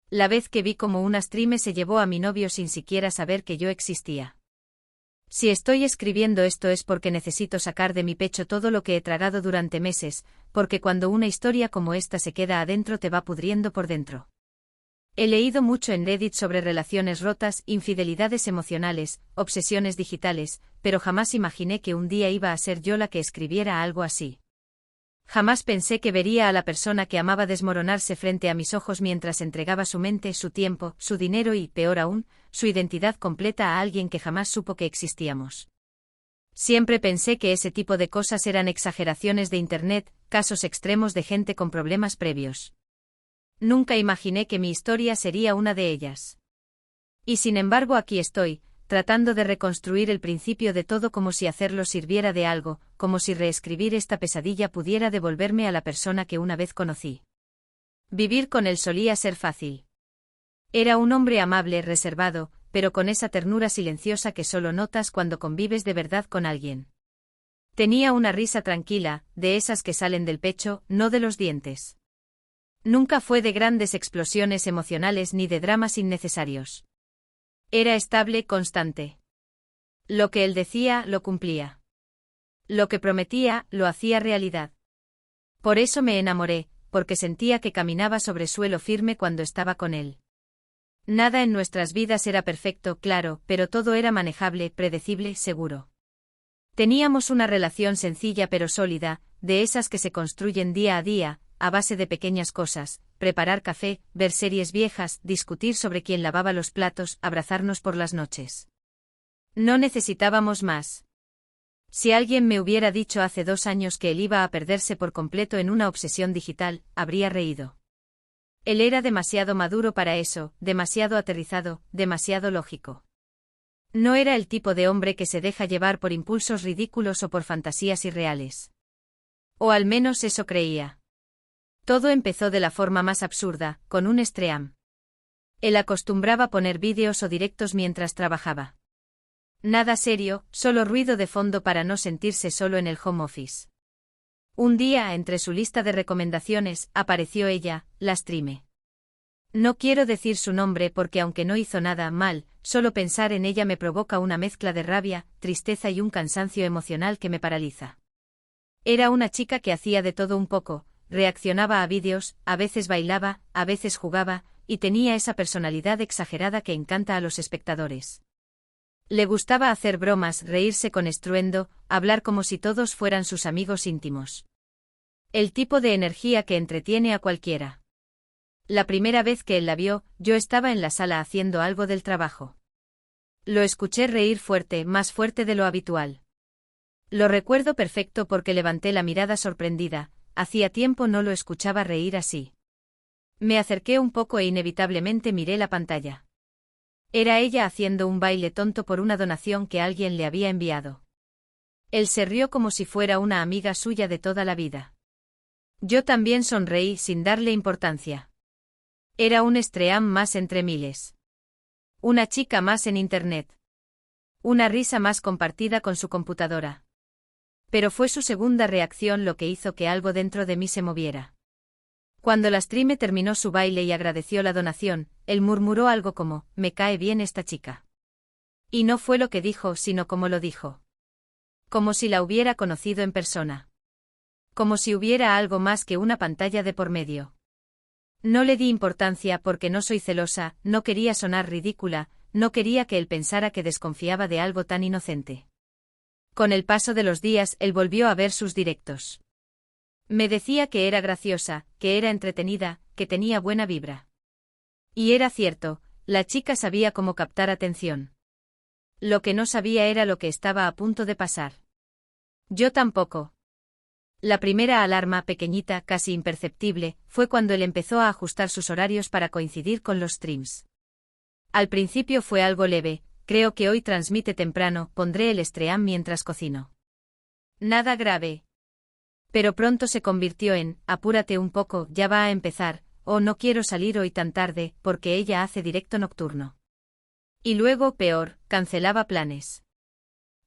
La vez que vi como una stream se llevó a mi novio sin siquiera saber que yo existía. Si estoy escribiendo esto es porque necesito sacar de mi pecho todo lo que he tragado durante meses, porque cuando una historia como esta se queda adentro te va pudriendo por dentro. He leído mucho en Reddit sobre relaciones rotas, infidelidades emocionales, obsesiones digitales, pero jamás imaginé que un día iba a ser yo la que escribiera algo así. Jamás pensé que vería a la persona que amaba desmoronarse frente a mis ojos mientras entregaba su mente, su tiempo, su dinero y, peor aún, su identidad completa a alguien que jamás supo que existíamos. Siempre pensé que ese tipo de cosas eran exageraciones de Internet, casos extremos de gente con problemas previos. Nunca imaginé que mi historia sería una de ellas. Y sin embargo aquí estoy, tratando de reconstruir el principio de todo como si hacerlo sirviera de algo, como si reescribir esta pesadilla pudiera devolverme a la persona que una vez conocí. Vivir con él solía ser fácil. Era un hombre amable, reservado, pero con esa ternura silenciosa que solo notas cuando convives de verdad con alguien. Tenía una risa tranquila, de esas que salen del pecho, no de los dientes. Nunca fue de grandes explosiones emocionales ni de dramas innecesarios. Era estable, constante. Lo que él decía, lo cumplía. Lo que prometía, lo hacía realidad. Por eso me enamoré, porque sentía que caminaba sobre suelo firme cuando estaba con él. Nada en nuestras vidas era perfecto, claro, pero todo era manejable, predecible, seguro. Teníamos una relación sencilla pero sólida, de esas que se construyen día a día, a base de pequeñas cosas, preparar café, ver series viejas, discutir sobre quién lavaba los platos, abrazarnos por las noches. No necesitábamos más. Si alguien me hubiera dicho hace 2 años que él iba a perderse por completo en una obsesión digital, habría reído. Él era demasiado maduro para eso, demasiado aterrizado, demasiado lógico. No era el tipo de hombre que se deja llevar por impulsos ridículos o por fantasías irreales. O al menos eso creía. Todo empezó de la forma más absurda, con un stream. Él acostumbraba poner vídeos o directos mientras trabajaba. Nada serio, solo ruido de fondo para no sentirse solo en el home office. Un día, entre su lista de recomendaciones, apareció ella, la streame. No quiero decir su nombre porque aunque no hizo nada mal, solo pensar en ella me provoca una mezcla de rabia, tristeza y un cansancio emocional que me paraliza. Era una chica que hacía de todo un poco, reaccionaba a vídeos, a veces bailaba, a veces jugaba, y tenía esa personalidad exagerada que encanta a los espectadores. Le gustaba hacer bromas, reírse con estruendo, hablar como si todos fueran sus amigos íntimos. El tipo de energía que entretiene a cualquiera. La primera vez que él la vio, yo estaba en la sala haciendo algo del trabajo. Lo escuché reír fuerte, más fuerte de lo habitual. Lo recuerdo perfecto porque levanté la mirada sorprendida, hacía tiempo no lo escuchaba reír así. Me acerqué un poco e inevitablemente miré la pantalla. Era ella haciendo un baile tonto por una donación que alguien le había enviado. Él se rió como si fuera una amiga suya de toda la vida. Yo también sonreí sin darle importancia. Era un stream más entre miles. Una chica más en Internet. Una risa más compartida con su computadora. Pero fue su segunda reacción lo que hizo que algo dentro de mí se moviera. Cuando la streame terminó su baile y agradeció la donación, él murmuró algo como, me cae bien esta chica. Y no fue lo que dijo, sino como lo dijo. Como si la hubiera conocido en persona. Como si hubiera algo más que una pantalla de por medio. No le di importancia porque no soy celosa, no quería sonar ridícula, no quería que él pensara que desconfiaba de algo tan inocente. Con el paso de los días él volvió a ver sus directos. Me decía que era graciosa, que era entretenida, que tenía buena vibra. Y era cierto, la chica sabía cómo captar atención. Lo que no sabía era lo que estaba a punto de pasar. Yo tampoco. La primera alarma, pequeñita, casi imperceptible, fue cuando él empezó a ajustar sus horarios para coincidir con los streams. Al principio fue algo leve, creo que hoy transmite temprano, pondré el stream mientras cocino. Nada grave. Pero pronto se convirtió en, apúrate un poco, ya va a empezar, o no quiero salir hoy tan tarde, porque ella hace directo nocturno. Y luego, peor, cancelaba planes.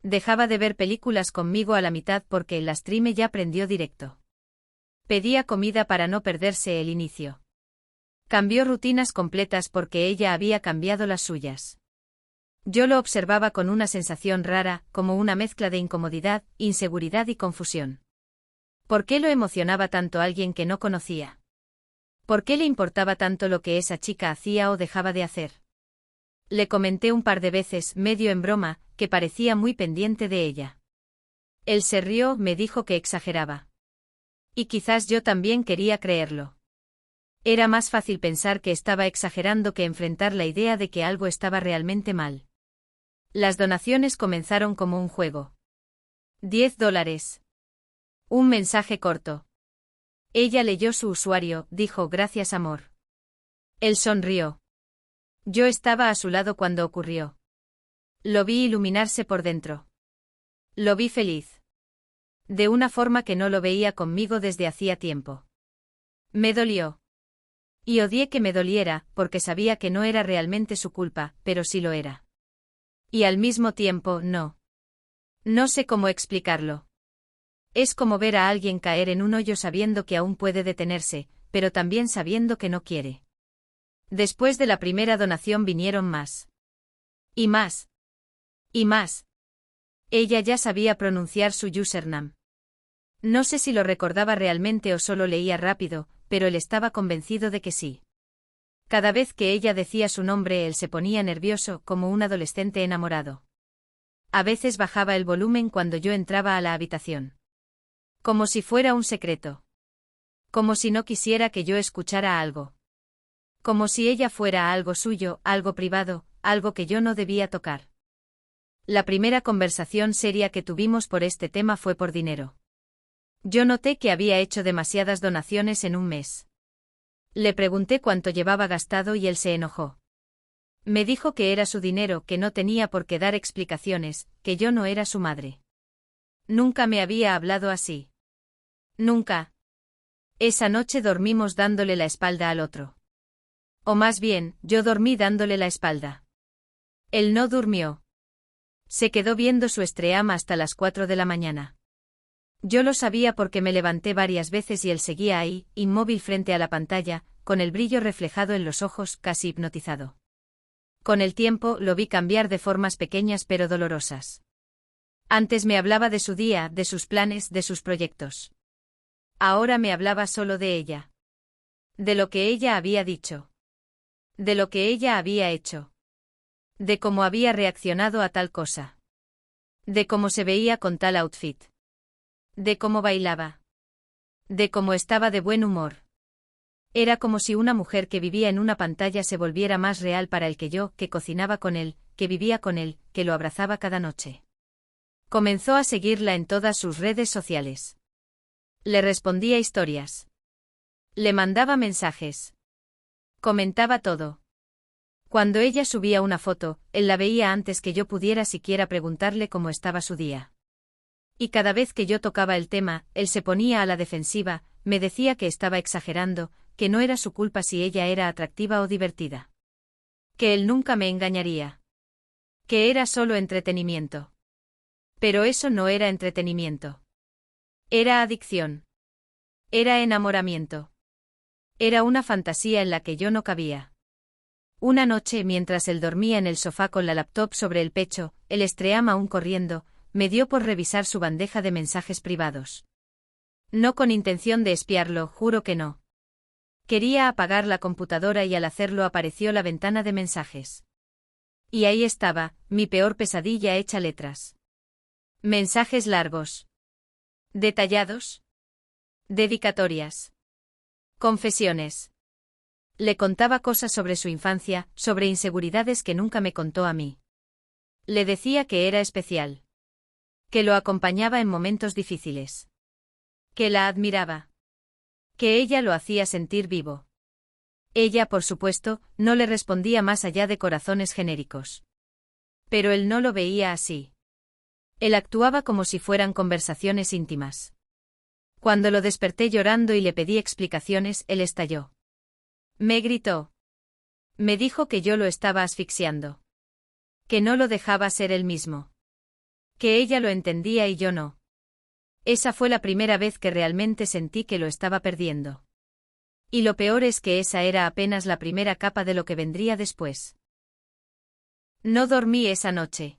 Dejaba de ver películas conmigo a la mitad porque el stream ya prendió directo. Pedía comida para no perderse el inicio. Cambió rutinas completas porque ella había cambiado las suyas. Yo lo observaba con una sensación rara, como una mezcla de incomodidad, inseguridad y confusión. ¿Por qué lo emocionaba tanto alguien que no conocía? ¿Por qué le importaba tanto lo que esa chica hacía o dejaba de hacer? Le comenté un par de veces, medio en broma, que parecía muy pendiente de ella. Él se rió, me dijo que exageraba. Y quizás yo también quería creerlo. Era más fácil pensar que estaba exagerando que enfrentar la idea de que algo estaba realmente mal. Las donaciones comenzaron como un juego. $10. Un mensaje corto. Ella leyó su usuario, dijo gracias amor. Él sonrió. Yo estaba a su lado cuando ocurrió. Lo vi iluminarse por dentro. Lo vi feliz. De una forma que no lo veía conmigo desde hacía tiempo. Me dolió. Y odié que me doliera, porque sabía que no era realmente su culpa, pero sí lo era. Y al mismo tiempo, no. No sé cómo explicarlo. Es como ver a alguien caer en un hoyo sabiendo que aún puede detenerse, pero también sabiendo que no quiere. Después de la primera donación vinieron más. Y más. Y más. Ella ya sabía pronunciar su username. No sé si lo recordaba realmente o solo leía rápido, pero él estaba convencido de que sí. Cada vez que ella decía su nombre él se ponía nervioso como un adolescente enamorado. A veces bajaba el volumen cuando yo entraba a la habitación. Como si fuera un secreto. Como si no quisiera que yo escuchara algo. Como si ella fuera algo suyo, algo privado, algo que yo no debía tocar. La primera conversación seria que tuvimos por este tema fue por dinero. Yo noté que había hecho demasiadas donaciones en un mes. Le pregunté cuánto llevaba gastado y él se enojó. Me dijo que era su dinero, que no tenía por qué dar explicaciones, que yo no era su madre. Nunca me había hablado así. Nunca. Esa noche dormimos dándole la espalda al otro. O más bien, yo dormí dándole la espalda. Él no durmió. Se quedó viendo su stream hasta las 4 de la mañana. Yo lo sabía porque me levanté varias veces y él seguía ahí, inmóvil frente a la pantalla, con el brillo reflejado en los ojos, casi hipnotizado. Con el tiempo lo vi cambiar de formas pequeñas pero dolorosas. Antes me hablaba de su día, de sus planes, de sus proyectos. Ahora me hablaba solo de ella. De lo que ella había dicho. De lo que ella había hecho. De cómo había reaccionado a tal cosa. De cómo se veía con tal outfit. De cómo bailaba. De cómo estaba de buen humor. Era como si una mujer que vivía en una pantalla se volviera más real para él que yo, que cocinaba con él, que vivía con él, que lo abrazaba cada noche. Comenzó a seguirla en todas sus redes sociales. Le respondía historias. Le mandaba mensajes. Comentaba todo. Cuando ella subía una foto, él la veía antes que yo pudiera siquiera preguntarle cómo estaba su día. Y cada vez que yo tocaba el tema, él se ponía a la defensiva, me decía que estaba exagerando, que no era su culpa si ella era atractiva o divertida. Que él nunca me engañaría. Que era solo entretenimiento. Pero eso no era entretenimiento. Era adicción. Era enamoramiento. Era una fantasía en la que yo no cabía. Una noche, mientras él dormía en el sofá con la laptop sobre el pecho, el stream aún corriendo, me dio por revisar su bandeja de mensajes privados. No con intención de espiarlo, juro que no. Quería apagar la computadora y al hacerlo apareció la ventana de mensajes. Y ahí estaba, mi peor pesadilla hecha letras. Mensajes largos. Detallados. Dedicatorias. Confesiones. Le contaba cosas sobre su infancia, sobre inseguridades que nunca me contó a mí. Le decía que era especial. Que lo acompañaba en momentos difíciles. Que la admiraba. Que ella lo hacía sentir vivo. Ella, por supuesto, no le respondía más allá de corazones genéricos. Pero él no lo veía así. Él actuaba como si fueran conversaciones íntimas. Cuando lo desperté llorando y le pedí explicaciones, él estalló. Me gritó. Me dijo que yo lo estaba asfixiando. Que no lo dejaba ser él mismo. Que ella lo entendía y yo no. Esa fue la primera vez que realmente sentí que lo estaba perdiendo. Y lo peor es que esa era apenas la primera capa de lo que vendría después. No dormí esa noche.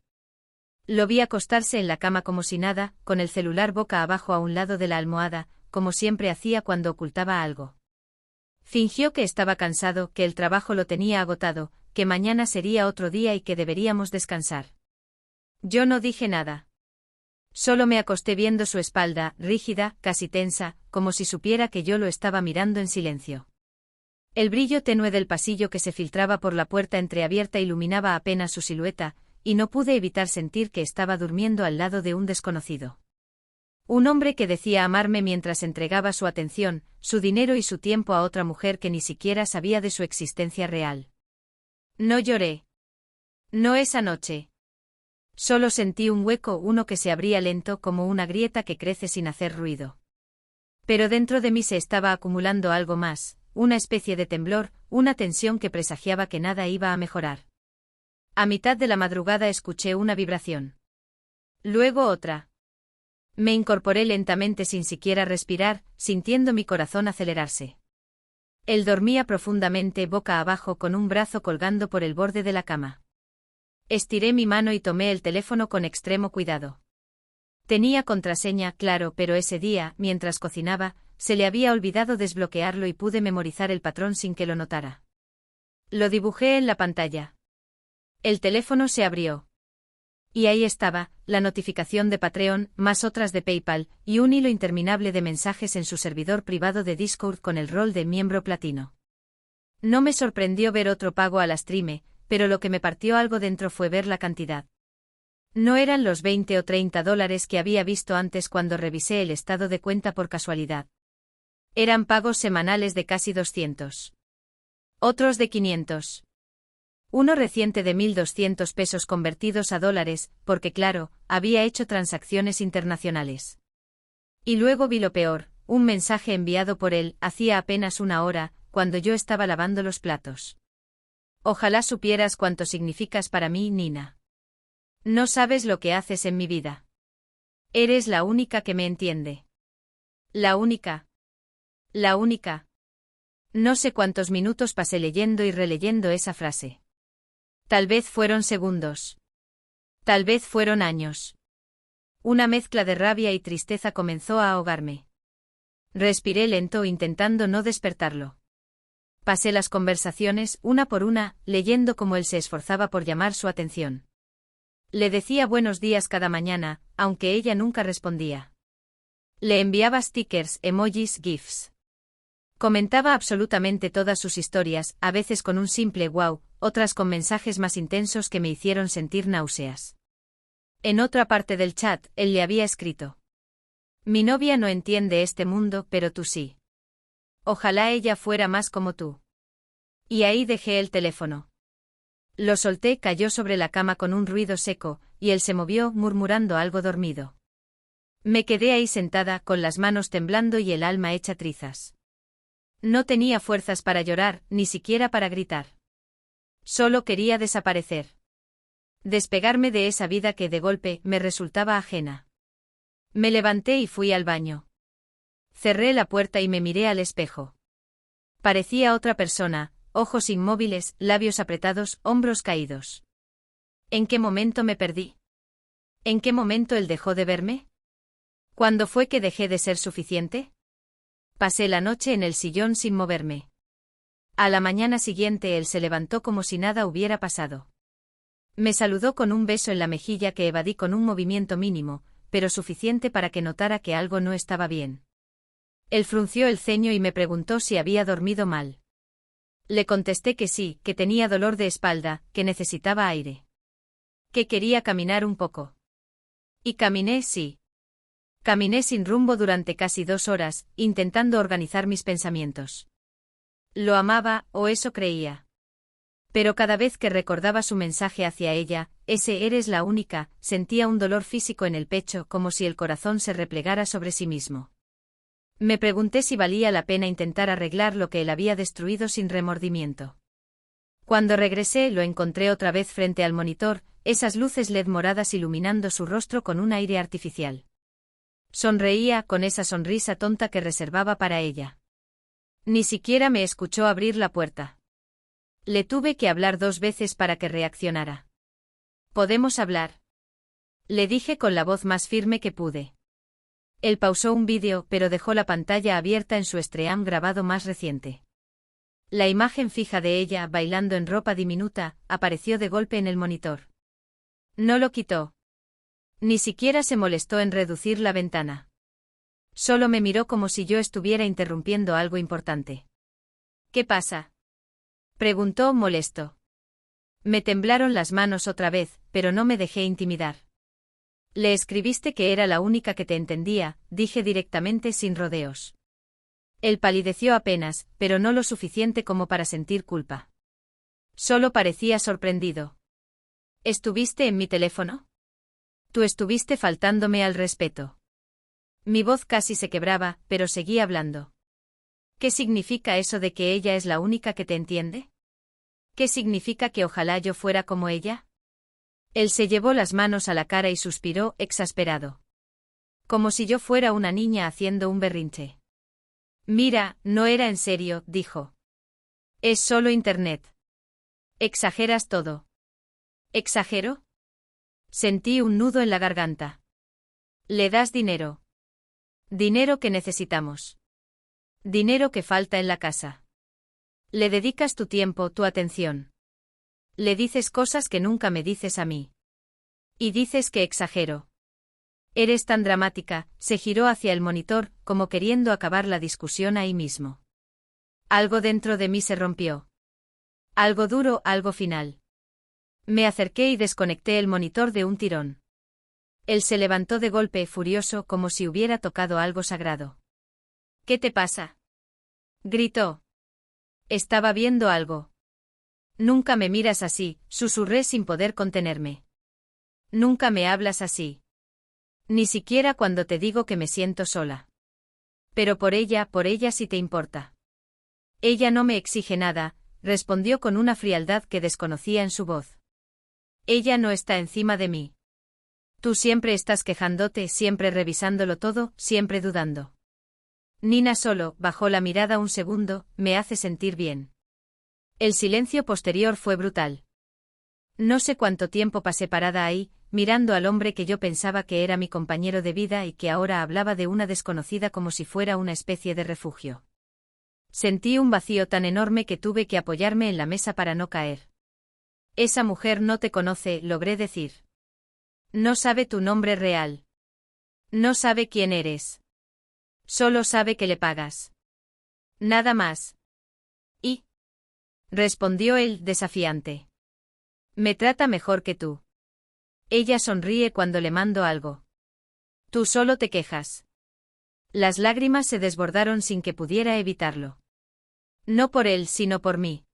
Lo vi acostarse en la cama como si nada, con el celular boca abajo a un lado de la almohada, como siempre hacía cuando ocultaba algo. Fingió que estaba cansado, que el trabajo lo tenía agotado, que mañana sería otro día y que deberíamos descansar. Yo no dije nada. Solo me acosté viendo su espalda, rígida, casi tensa, como si supiera que yo lo estaba mirando en silencio. El brillo tenue del pasillo que se filtraba por la puerta entreabierta iluminaba apenas su silueta, y no pude evitar sentir que estaba durmiendo al lado de un desconocido. Un hombre que decía amarme mientras entregaba su atención, su dinero y su tiempo a otra mujer que ni siquiera sabía de su existencia real. No lloré. No esa noche. Solo sentí un hueco, uno que se abría lento como una grieta que crece sin hacer ruido. Pero dentro de mí se estaba acumulando algo más, una especie de temblor, una tensión que presagiaba que nada iba a mejorar. A mitad de la madrugada escuché una vibración. Luego otra. Me incorporé lentamente sin siquiera respirar, sintiendo mi corazón acelerarse. Él dormía profundamente boca abajo con un brazo colgando por el borde de la cama. Estiré mi mano y tomé el teléfono con extremo cuidado. Tenía contraseña, claro, pero ese día, mientras cocinaba, se le había olvidado desbloquearlo y pude memorizar el patrón sin que lo notara. Lo dibujé en la pantalla. El teléfono se abrió. Y ahí estaba, la notificación de Patreon, más otras de PayPal, y un hilo interminable de mensajes en su servidor privado de Discord con el rol de miembro platino. No me sorprendió ver otro pago a la Streame, pero lo que me partió algo dentro fue ver la cantidad. No eran los 20 o 30 dólares que había visto antes cuando revisé el estado de cuenta por casualidad. Eran pagos semanales de casi 200. Otros de 500. Uno reciente de 1.200 pesos convertidos a dólares, porque claro, había hecho transacciones internacionales. Y luego vi lo peor, un mensaje enviado por él, hacía apenas una hora, cuando yo estaba lavando los platos. Ojalá supieras cuánto significas para mí, Nina. No sabes lo que haces en mi vida. Eres la única que me entiende. La única. La única. No sé cuántos minutos pasé leyendo y releyendo esa frase. Tal vez fueron segundos. Tal vez fueron años. Una mezcla de rabia y tristeza comenzó a ahogarme. Respiré lento intentando no despertarlo. Pasé las conversaciones, una por una, leyendo cómo él se esforzaba por llamar su atención. Le decía buenos días cada mañana, aunque ella nunca respondía. Le enviaba stickers, emojis, gifs. Comentaba absolutamente todas sus historias, a veces con un simple wow, otras con mensajes más intensos que me hicieron sentir náuseas. En otra parte del chat, él le había escrito: Mi novia no entiende este mundo, pero tú sí. Ojalá ella fuera más como tú. Y ahí dejé el teléfono. Lo solté, cayó sobre la cama con un ruido seco, y él se movió, murmurando algo dormido. Me quedé ahí sentada, con las manos temblando y el alma hecha trizas. No tenía fuerzas para llorar, ni siquiera para gritar. Solo quería desaparecer. Despegarme de esa vida que de golpe me resultaba ajena. Me levanté y fui al baño. Cerré la puerta y me miré al espejo. Parecía otra persona, ojos inmóviles, labios apretados, hombros caídos. ¿En qué momento me perdí? ¿En qué momento él dejó de verme? ¿Cuándo fue que dejé de ser suficiente? Pasé la noche en el sillón sin moverme. A la mañana siguiente él se levantó como si nada hubiera pasado. Me saludó con un beso en la mejilla que evadí con un movimiento mínimo, pero suficiente para que notara que algo no estaba bien. Él frunció el ceño y me preguntó si había dormido mal. Le contesté que sí, que tenía dolor de espalda, que necesitaba aire. Que quería caminar un poco. Y caminé, sí. Caminé sin rumbo durante casi 2 horas, intentando organizar mis pensamientos. Lo amaba, o eso creía. Pero cada vez que recordaba su mensaje hacia ella, ese eres la única, sentía un dolor físico en el pecho como si el corazón se replegara sobre sí mismo. Me pregunté si valía la pena intentar arreglar lo que él había destruido sin remordimiento. Cuando regresé lo encontré otra vez frente al monitor, esas luces LED moradas iluminando su rostro con un aire artificial. Sonreía con esa sonrisa tonta que reservaba para ella. Ni siquiera me escuchó abrir la puerta. Le tuve que hablar 2 veces para que reaccionara. ¿Podemos hablar? Le dije con la voz más firme que pude. Él pausó un vídeo, pero dejó la pantalla abierta en su Stream grabado más reciente. La imagen fija de ella, bailando en ropa diminuta, apareció de golpe en el monitor. No lo quitó. Ni siquiera se molestó en reducir la ventana. Solo me miró como si yo estuviera interrumpiendo algo importante. ¿Qué pasa?, preguntó molesto. Me temblaron las manos otra vez, pero no me dejé intimidar. Le escribiste que era la única que te entendía, dije directamente sin rodeos. Él palideció apenas, pero no lo suficiente como para sentir culpa. Solo parecía sorprendido. ¿Estuviste en mi teléfono? Tú estuviste faltándome al respeto. Mi voz casi se quebraba, pero seguí hablando. ¿Qué significa eso de que ella es la única que te entiende? ¿Qué significa que ojalá yo fuera como ella? Él se llevó las manos a la cara y suspiró, exasperado. Como si yo fuera una niña haciendo un berrinche. Mira, no era en serio, dijo. Es solo Internet. Exageras todo. ¿Exagero? Sentí un nudo en la garganta. ¿Le das dinero? Dinero que necesitamos. Dinero que falta en la casa. Le dedicas tu tiempo, tu atención. Le dices cosas que nunca me dices a mí. Y dices que exagero. Eres tan dramática, se giró hacia el monitor, como queriendo acabar la discusión ahí mismo. Algo dentro de mí se rompió. Algo duro, algo final. Me acerqué y desconecté el monitor de un tirón. Él se levantó de golpe, furioso, como si hubiera tocado algo sagrado. ¿Qué te pasa?, gritó. Estaba viendo algo. Nunca me miras así, susurré sin poder contenerme. Nunca me hablas así. Ni siquiera cuando te digo que me siento sola. Pero por ella sí te importa. Ella no me exige nada, respondió con una frialdad que desconocía en su voz. Ella no está encima de mí. Tú siempre estás quejándote, siempre revisándolo todo, siempre dudando. Nina solo bajó la mirada un segundo, me hace sentir bien. El silencio posterior fue brutal. No sé cuánto tiempo pasé parada ahí, mirando al hombre que yo pensaba que era mi compañero de vida y que ahora hablaba de una desconocida como si fuera una especie de refugio. Sentí un vacío tan enorme que tuve que apoyarme en la mesa para no caer. Esa mujer no te conoce, logré decir. No sabe tu nombre real. No sabe quién eres. Solo sabe que le pagas. Nada más. ¿Y? Respondió él, desafiante. Me trata mejor que tú. Ella sonríe cuando le mando algo. Tú solo te quejas. Las lágrimas se desbordaron sin que pudiera evitarlo. No por él, sino por mí.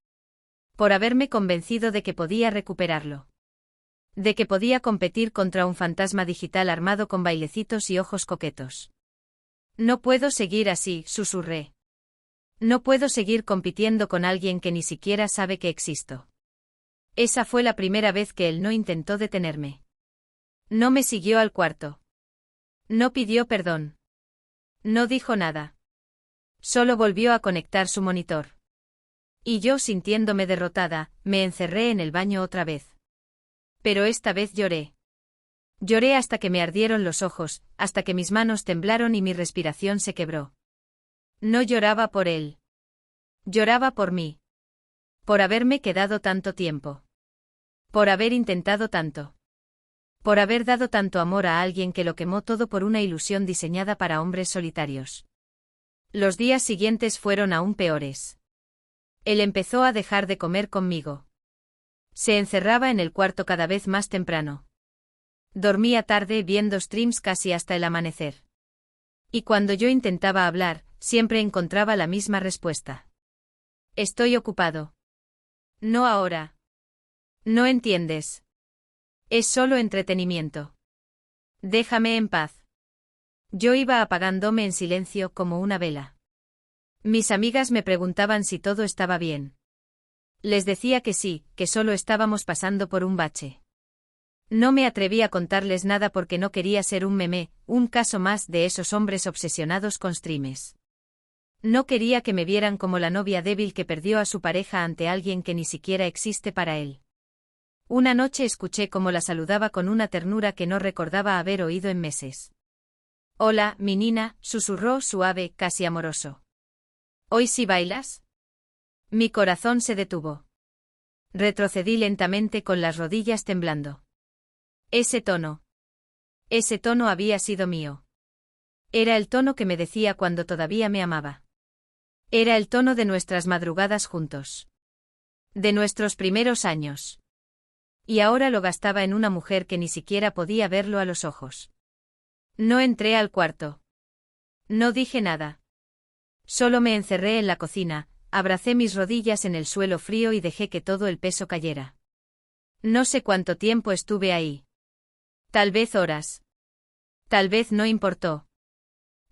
Por haberme convencido de que podía recuperarlo. De que podía competir contra un fantasma digital armado con bailecitos y ojos coquetos. No puedo seguir así, susurré. No puedo seguir compitiendo con alguien que ni siquiera sabe que existo. Esa fue la primera vez que él no intentó detenerme. No me siguió al cuarto. No pidió perdón. No dijo nada. Solo volvió a conectar su monitor. Y yo, sintiéndome derrotada, me encerré en el baño otra vez. Pero esta vez lloré. Lloré hasta que me ardieron los ojos, hasta que mis manos temblaron y mi respiración se quebró. No lloraba por él. Lloraba por mí. Por haberme quedado tanto tiempo. Por haber intentado tanto. Por haber dado tanto amor a alguien que lo quemó todo por una ilusión diseñada para hombres solitarios. Los días siguientes fueron aún peores. Él empezó a dejar de comer conmigo. Se encerraba en el cuarto cada vez más temprano. Dormía tarde viendo streams casi hasta el amanecer. Y cuando yo intentaba hablar, siempre encontraba la misma respuesta. Estoy ocupado. No ahora. No entiendes. Es solo entretenimiento. Déjame en paz. Yo iba apagándome en silencio como una vela. Mis amigas me preguntaban si todo estaba bien. Les decía que sí, que solo estábamos pasando por un bache. No me atreví a contarles nada porque no quería ser un meme, un caso más de esos hombres obsesionados con streams. No quería que me vieran como la novia débil que perdió a su pareja ante alguien que ni siquiera existe para él. Una noche escuché cómo la saludaba con una ternura que no recordaba haber oído en meses. «Hola, mi Nina», susurró suave, casi amoroso. «¿Hoy sí bailas?» Mi corazón se detuvo. Retrocedí lentamente con las rodillas temblando. Ese tono había sido mío. Era el tono que me decía cuando todavía me amaba. Era el tono de nuestras madrugadas juntos. De nuestros primeros años. Y ahora lo gastaba en una mujer que ni siquiera podía verlo a los ojos. No entré al cuarto. No dije nada. Solo me encerré en la cocina, abracé mis rodillas en el suelo frío y dejé que todo el peso cayera. No sé cuánto tiempo estuve ahí. Tal vez horas. Tal vez no importó.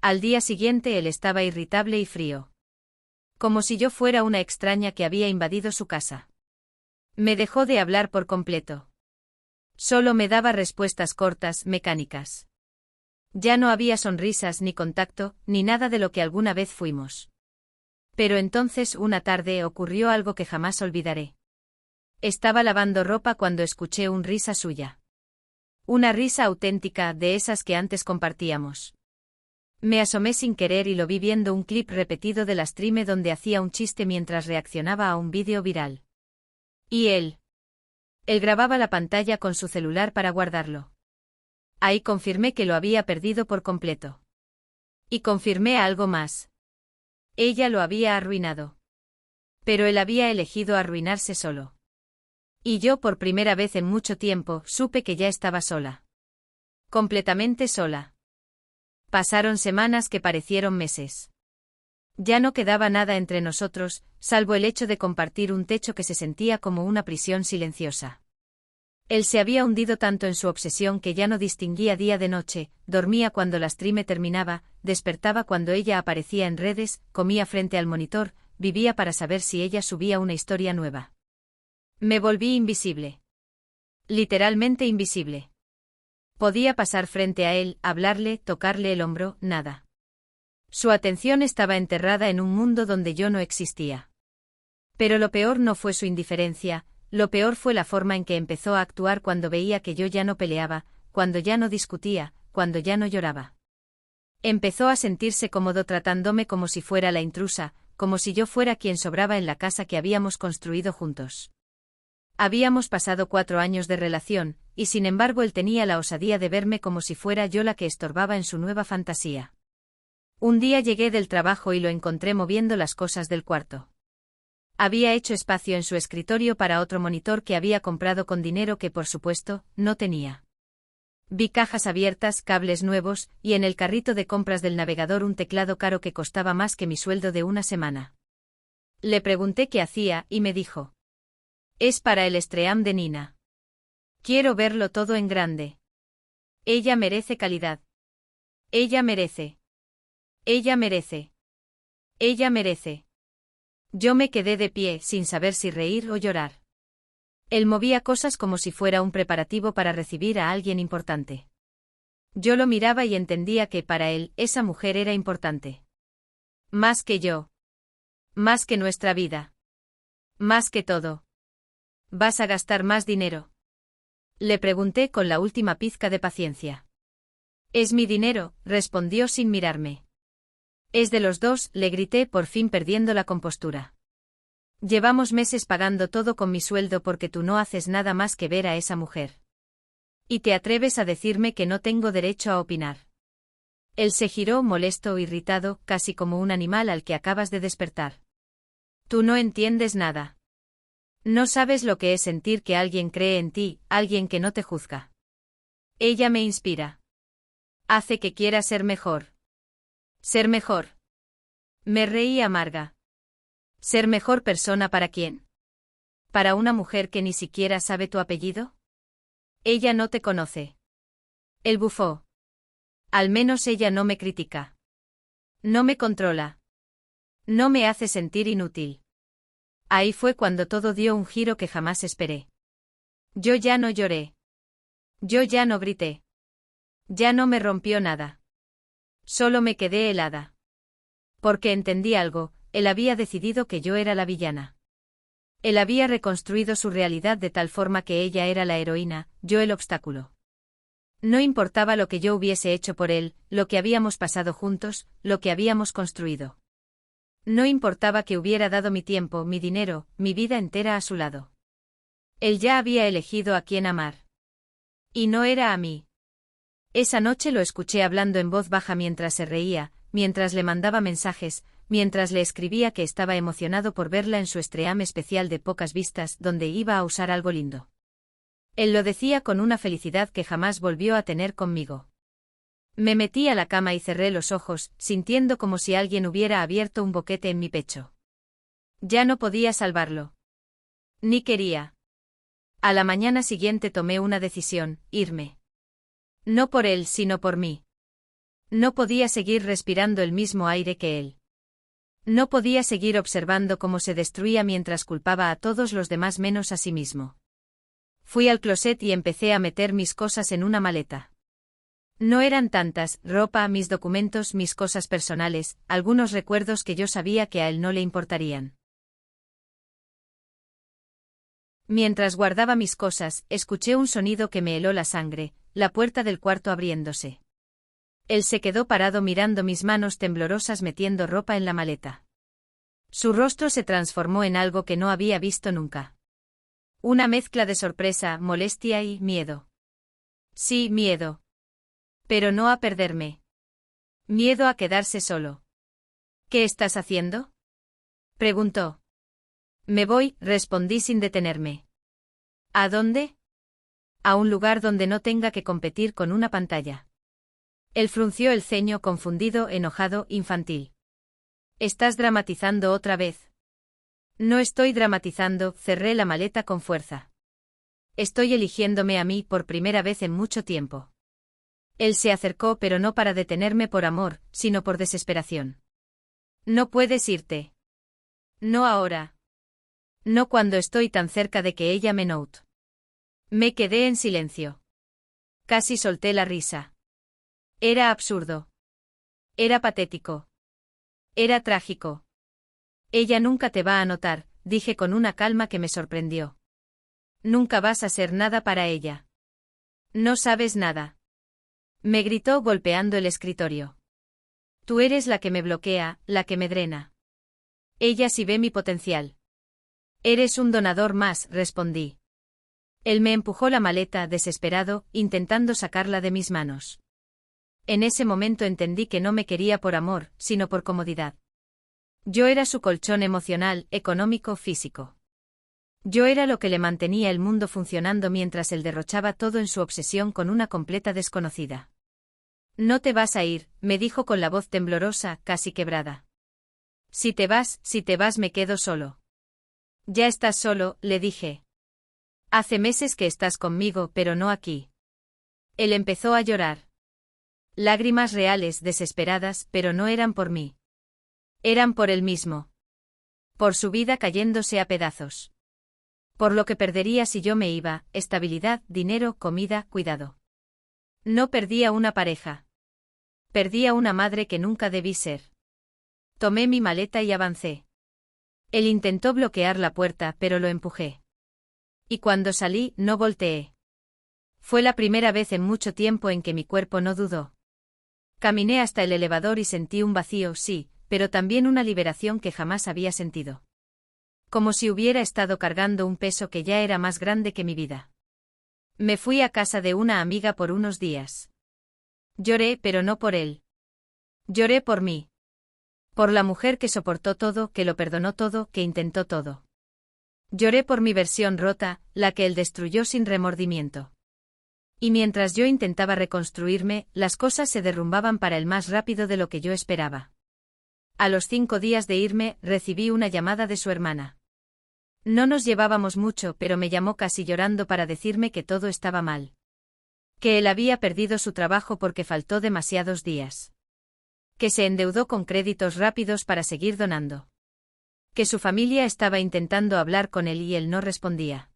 Al día siguiente él estaba irritable y frío. Como si yo fuera una extraña que había invadido su casa. Me dejó de hablar por completo. Solo me daba respuestas cortas, mecánicas. Ya no había sonrisas ni contacto, ni nada de lo que alguna vez fuimos. Pero entonces una tarde ocurrió algo que jamás olvidaré. Estaba lavando ropa cuando escuché una risa suya. Una risa auténtica, de esas que antes compartíamos. Me asomé sin querer y lo vi viendo un clip repetido de la stream donde hacía un chiste mientras reaccionaba a un vídeo viral. Y él grababa la pantalla con su celular para guardarlo. Ahí confirmé que lo había perdido por completo. Y confirmé algo más. Ella lo había arruinado. Pero él había elegido arruinarse solo. Y yo por primera vez en mucho tiempo supe que ya estaba sola. Completamente sola. Pasaron semanas que parecieron meses. Ya no quedaba nada entre nosotros, salvo el hecho de compartir un techo que se sentía como una prisión silenciosa. Él se había hundido tanto en su obsesión que ya no distinguía día de noche, dormía cuando la stream terminaba, despertaba cuando ella aparecía en redes, comía frente al monitor, vivía para saber si ella subía una historia nueva. Me volví invisible. Literalmente invisible. Podía pasar frente a él, hablarle, tocarle el hombro, nada. Su atención estaba enterrada en un mundo donde yo no existía. Pero lo peor no fue su indiferencia, lo peor fue la forma en que empezó a actuar cuando veía que yo ya no peleaba, cuando ya no discutía, cuando ya no lloraba. Empezó a sentirse cómodo tratándome como si fuera la intrusa, como si yo fuera quien sobraba en la casa que habíamos construido juntos. Habíamos pasado 4 años de relación, y sin embargo él tenía la osadía de verme como si fuera yo la que estorbaba en su nueva fantasía. Un día llegué del trabajo y lo encontré moviendo las cosas del cuarto. Había hecho espacio en su escritorio para otro monitor que había comprado con dinero que por supuesto, no tenía. Vi cajas abiertas, cables nuevos, y en el carrito de compras del navegador un teclado caro que costaba más que mi sueldo de una semana. Le pregunté qué hacía, y me dijo: «Es para el stream de Nina. Quiero verlo todo en grande. Ella merece calidad. Ella merece. Ella merece. Ella merece». Yo me quedé de pie, sin saber si reír o llorar. Él movía cosas como si fuera un preparativo para recibir a alguien importante. Yo lo miraba y entendía que para él, esa mujer era importante. Más que yo. Más que nuestra vida. Más que todo. ¿Vas a gastar más dinero?, le pregunté con la última pizca de paciencia. «Es mi dinero», respondió sin mirarme. «Es de los dos», le grité por fin perdiendo la compostura. «Llevamos meses pagando todo con mi sueldo porque tú no haces nada más que ver a esa mujer. ¿Y te atreves a decirme que no tengo derecho a opinar?». Él se giró molesto o irritado, casi como un animal al que acabas de despertar. «Tú no entiendes nada. No sabes lo que es sentir que alguien cree en ti, alguien que no te juzga. Ella me inspira. Hace que quiera ser mejor. Ser mejor». Me reí amarga. ¿Ser mejor persona para quién? ¿Para una mujer que ni siquiera sabe tu apellido? Ella no te conoce. Él bufó. Al menos ella no me critica. No me controla. No me hace sentir inútil. Ahí fue cuando todo dio un giro que jamás esperé. Yo ya no lloré. Yo ya no grité. Ya no me rompió nada. Solo me quedé helada. Porque entendí algo, él había decidido que yo era la villana. Él había reconstruido su realidad de tal forma que ella era la heroína, yo el obstáculo. No importaba lo que yo hubiese hecho por él, lo que habíamos pasado juntos, lo que habíamos construido. No importaba que hubiera dado mi tiempo, mi dinero, mi vida entera a su lado. Él ya había elegido a quién amar. Y no era a mí. Esa noche lo escuché hablando en voz baja mientras se reía, mientras le mandaba mensajes, mientras le escribía que estaba emocionado por verla en su stream especial de pocas vistas donde iba a usar algo lindo. Él lo decía con una felicidad que jamás volvió a tener conmigo. Me metí a la cama y cerré los ojos, sintiendo como si alguien hubiera abierto un boquete en mi pecho. Ya no podía salvarlo. Ni quería. A la mañana siguiente tomé una decisión, irme. No por él, sino por mí. No podía seguir respirando el mismo aire que él. No podía seguir observando cómo se destruía mientras culpaba a todos los demás menos a sí mismo. Fui al closet y empecé a meter mis cosas en una maleta. No eran tantas, ropa, mis documentos, mis cosas personales, algunos recuerdos que yo sabía que a él no le importarían. Mientras guardaba mis cosas, escuché un sonido que me heló la sangre, la puerta del cuarto abriéndose. Él se quedó parado mirando mis manos temblorosas metiendo ropa en la maleta. Su rostro se transformó en algo que no había visto nunca. Una mezcla de sorpresa, molestia y miedo. Sí, miedo. Pero no a perderme. Miedo a quedarse solo. ¿Qué estás haciendo?, preguntó. Me voy, respondí sin detenerme. ¿A dónde? A un lugar donde no tenga que competir con una pantalla. Él frunció el ceño confundido, enojado, infantil. ¿Estás dramatizando otra vez? No estoy dramatizando, cerré la maleta con fuerza. Estoy eligiéndome a mí por primera vez en mucho tiempo. Él se acercó pero no para detenerme por amor, sino por desesperación. No puedes irte. No ahora. No cuando estoy tan cerca de que ella me note. Me quedé en silencio. Casi solté la risa. Era absurdo. Era patético. Era trágico. Ella nunca te va a notar, dije con una calma que me sorprendió. Nunca vas a ser nada para ella. No sabes nada. Me gritó golpeando el escritorio. Tú eres la que me bloquea, la que me drena. Ella sí ve mi potencial. Eres un donador más, respondí. Él me empujó la maleta, desesperado, intentando sacarla de mis manos. En ese momento entendí que no me quería por amor, sino por comodidad. Yo era su colchón emocional, económico, físico. Yo era lo que le mantenía el mundo funcionando mientras él derrochaba todo en su obsesión con una completa desconocida. No te vas a ir, me dijo con la voz temblorosa, casi quebrada. Si te vas me quedo solo. Ya estás solo, le dije. Hace meses que estás conmigo, pero no aquí. Él empezó a llorar. Lágrimas reales, desesperadas, pero no eran por mí. Eran por él mismo. Por su vida cayéndose a pedazos. Por lo que perdería si yo me iba, estabilidad, dinero, comida, cuidado. No perdía una pareja. Perdía una madre que nunca debí ser. Tomé mi maleta y avancé. Él intentó bloquear la puerta, pero lo empujé. Y cuando salí, no volteé. Fue la primera vez en mucho tiempo en que mi cuerpo no dudó. Caminé hasta el elevador y sentí un vacío, sí, pero también una liberación que jamás había sentido. Como si hubiera estado cargando un peso que ya era más grande que mi vida. Me fui a casa de una amiga por unos días. Lloré, pero no por él. Lloré por mí. Por la mujer que soportó todo, que lo perdonó todo, que intentó todo. Lloré por mi versión rota, la que él destruyó sin remordimiento. Y mientras yo intentaba reconstruirme, las cosas se derrumbaban para él más rápido de lo que yo esperaba. A los 5 días de irme, recibí una llamada de su hermana. No nos llevábamos mucho, pero me llamó casi llorando para decirme que todo estaba mal. Que él había perdido su trabajo porque faltó demasiados días. Que se endeudó con créditos rápidos para seguir donando. Que su familia estaba intentando hablar con él y él no respondía.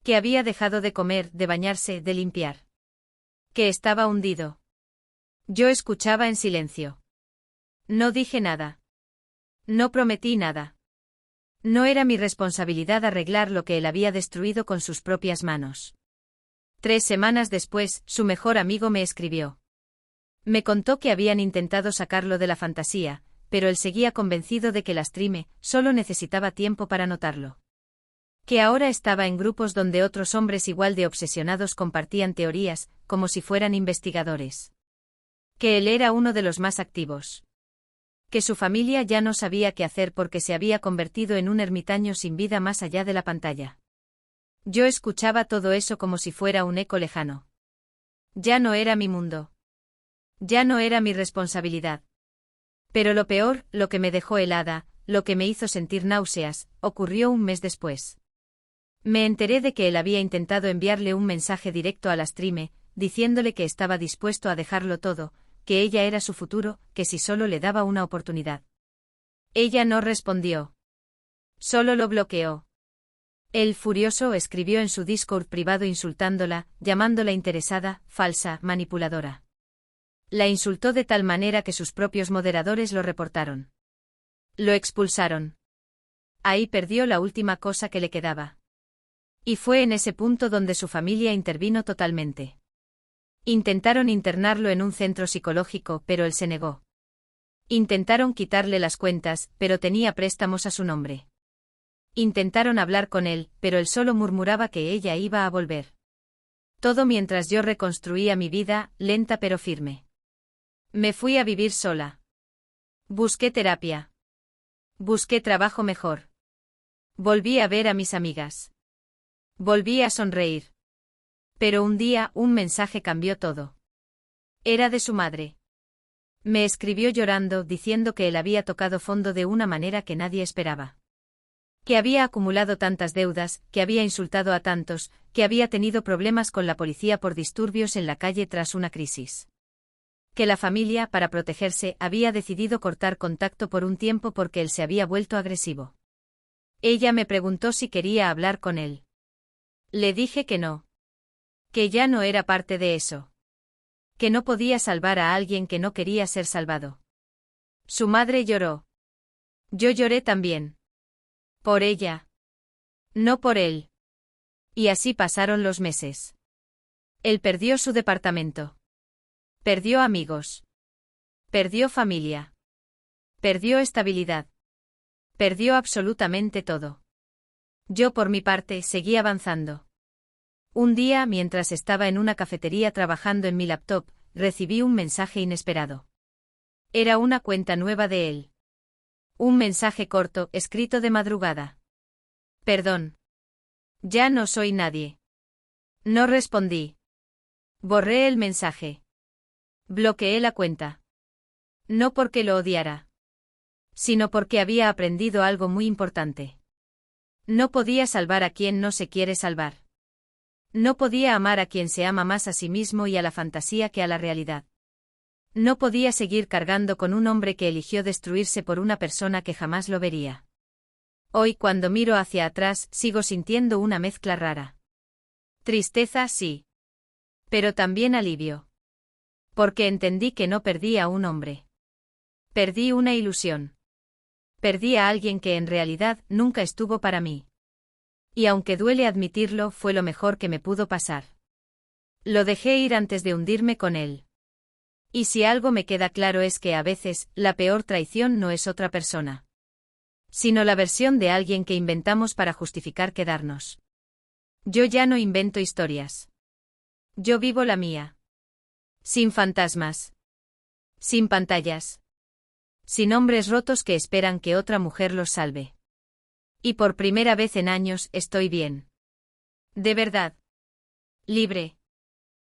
Que había dejado de comer, de bañarse, de limpiar. Que estaba hundido. Yo escuchaba en silencio. No dije nada. No prometí nada. No era mi responsabilidad arreglar lo que él había destruido con sus propias manos. 3 semanas después, su mejor amigo me escribió. Me contó que habían intentado sacarlo de la fantasía, pero él seguía convencido de que la streame solo necesitaba tiempo para notarlo. Que ahora estaba en grupos donde otros hombres igual de obsesionados compartían teorías, como si fueran investigadores. Que él era uno de los más activos. Que su familia ya no sabía qué hacer porque se había convertido en un ermitaño sin vida más allá de la pantalla. Yo escuchaba todo eso como si fuera un eco lejano. Ya no era mi mundo. Ya no era mi responsabilidad. Pero lo peor, lo que me dejó helada, lo que me hizo sentir náuseas, ocurrió un mes después. Me enteré de que él había intentado enviarle un mensaje directo a la streame, diciéndole que estaba dispuesto a dejarlo todo, que ella era su futuro, que si solo le daba una oportunidad. Ella no respondió. Solo lo bloqueó. Él, furioso, escribió en su Discord privado insultándola, llamándola interesada, falsa, manipuladora. La insultó de tal manera que sus propios moderadores lo reportaron. Lo expulsaron. Ahí perdió la última cosa que le quedaba. Y fue en ese punto donde su familia intervino totalmente. Intentaron internarlo en un centro psicológico, pero él se negó. Intentaron quitarle las cuentas, pero tenía préstamos a su nombre. Intentaron hablar con él, pero él solo murmuraba que ella iba a volver. Todo mientras yo reconstruía mi vida, lenta pero firme. Me fui a vivir sola. Busqué terapia. Busqué trabajo mejor. Volví a ver a mis amigas. Volví a sonreír. Pero un día, un mensaje cambió todo. Era de su madre. Me escribió llorando, diciendo que él había tocado fondo de una manera que nadie esperaba. Que había acumulado tantas deudas, que había insultado a tantos, que había tenido problemas con la policía por disturbios en la calle tras una crisis. Que la familia, para protegerse, había decidido cortar contacto por un tiempo porque él se había vuelto agresivo. Ella me preguntó si quería hablar con él. Le dije que no. Que ya no era parte de eso. Que no podía salvar a alguien que no quería ser salvado. Su madre lloró. Yo lloré también. Por ella. No por él. Y así pasaron los meses. Él perdió su departamento. Perdió amigos. Perdió familia. Perdió estabilidad. Perdió absolutamente todo. Yo por mi parte seguí avanzando. Un día, mientras estaba en una cafetería trabajando en mi laptop, recibí un mensaje inesperado. Era una cuenta nueva de él. Un mensaje corto, escrito de madrugada. Perdón. Ya no soy nadie. No respondí. Borré el mensaje. Bloqueé la cuenta. No porque lo odiara. Sino porque había aprendido algo muy importante. No podía salvar a quien no se quiere salvar. No podía amar a quien se ama más a sí mismo y a la fantasía que a la realidad. No podía seguir cargando con un hombre que eligió destruirse por una persona que jamás lo vería. Hoy, cuando miro hacia atrás, sigo sintiendo una mezcla rara. Tristeza, sí. Pero también alivio. Porque entendí que no perdí a un hombre. Perdí una ilusión. Perdí a alguien que en realidad nunca estuvo para mí. Y aunque duele admitirlo, fue lo mejor que me pudo pasar. Lo dejé ir antes de hundirme con él. Y si algo me queda claro es que a veces, la peor traición no es otra persona. Sino la versión de alguien que inventamos para justificar quedarnos. Yo ya no invento historias. Yo vivo la mía. Sin fantasmas. Sin pantallas. Sin hombres rotos que esperan que otra mujer los salve. Y por primera vez en años estoy bien. De verdad. Libre.